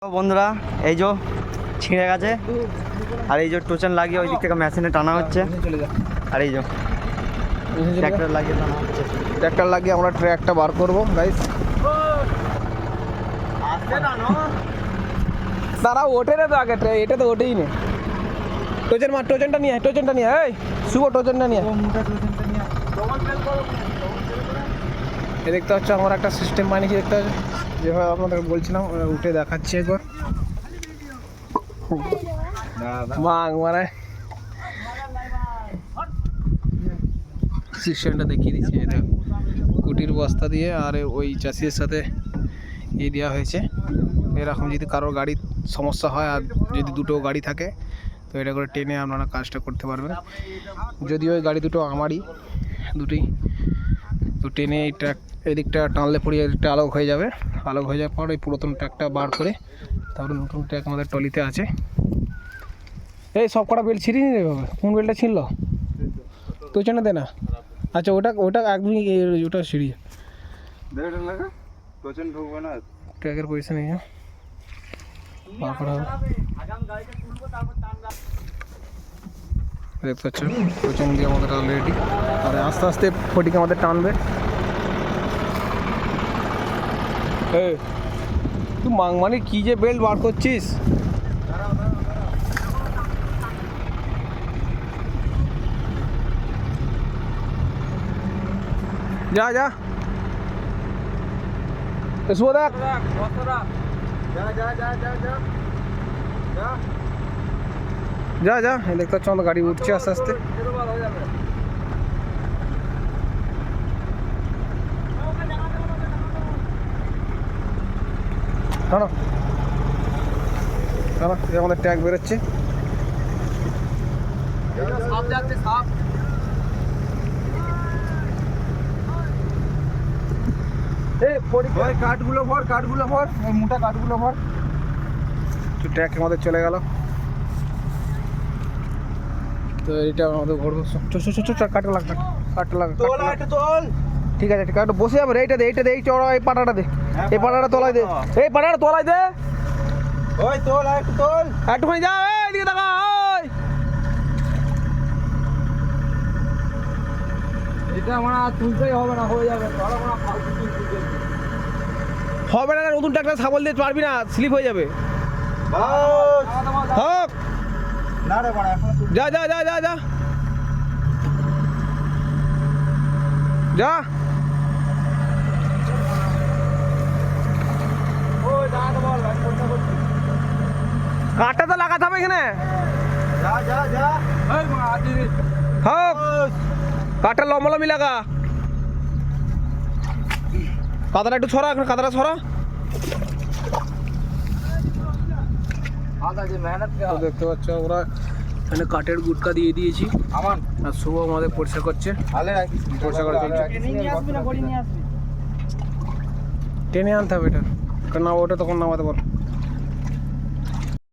বন্ধুরা এই যে ছিঁড়ে গেছে আর এই যে টোচন লাগিয়ে ওই দিক থেকে মেশিনে টানা হচ্ছে আর এই যে ট্র্যাক্টর লাগিয়ে টানা হচ্ছে। ট্র্যাক্টর লাগিয়ে আমরা ট্র্যাকটা বার করবো গাইস। তারা ওঠে না তো আগে এটা তো ওঠেই না। টোচনটা নিয়ে এই শুভ টোচনটা নিয়ে এ দেখতে হচ্ছে আমার একটা সিস্টেম বানিয়েছি, দেখতে হচ্ছে যেভাবে আপনাদের বলছিলাম উঠে দেখাচ্ছি একবার। মানে সিস্টেমটা দেখিয়ে দিচ্ছি। এটা কুটির বস্তা দিয়ে আর ওই চাষির সাথে দেওয়া হয়েছে। এরকম যদি কারোর গাড়ির সমস্যা হয় আর যদি দুটো গাড়ি থাকে তো এটা করে টেনে আপনারা কাজটা করতে পারবেন। যদিও ওই গাড়ি দুটো আমারই দুটোই, তো টেনে এই ট্র্যাক এদিকটা টানলে পড়ে এদিকটা আলোক হয়ে যাবে। আলোক হয়ে যাওয়ার পর এই পুরাতন ট্র্যাকটা বার করে তারপরে নতুন ট্র্যাক আমাদের টলিতে আছে। এই সব কটা বেল্ট ছিঁড়ি নি রে বাবা, কোন বেল্টটা ছিঁড়ল তো চেনে দে না। আচ্ছা ওটা একদমই ওটা সিঁড়ি ট্র্যাকের পজিশন নেই বার করা হবে। দেখতে পাচ্ছেন কোচিং দিয়ে আমাদের অলরেডি, আর আস্তে আস্তে ফটিকে আমাদের টানবে। তুই মানে কি যে বেল্ট বার করছিস? যা যা শুভ দেখ যা যা দেখতে পাচ্ছ আমাদের গাড়ি উঠছে আস্তে আস্তে। আমাদের ট্যাগ বেরোচ্ছে। কাঠগুলো ভর মোটা কাঠগুলো ভর। ট্যাগ আমাদের চলে গেল, তো এটা আমাদের ভরবো। কাটটা লাগ ঠিক আছে, ঠিক আছে বসে যাবে রে। এইটা দে এই চড়া এই পাটাটা দে, এই পাটাটা তোলাই দে, এই পাটাটা তোলাই দে। ওই তোল একটু তোল, একটুখানি যা এদিকে দেখা। এটা আমার তুলতেই হবে না, হয়ে যাবে হবে না। নতুন ট্রাক্টর সাবল দিতে পারবি না, স্লিপ হয়ে যাবে। যা যা যা যা যা যা কাঠটা তো লাগাতে হবে এখানে। কাঠটা লম্বালম্বি লাগা। কাদাটা একটু ছড়া, এখন কাদাটা ছড়া। দেখতে পাচ্ছ ওরা এখানে কাঠের গুটকা দিয়ে দিয়েছি আর শুভ আমাদের পরিষ্কার করছে। পরিষ্কার করা চলছে। টেনে আনতে হবে এটা, কারণ ওটা তখন নামাতে পারো।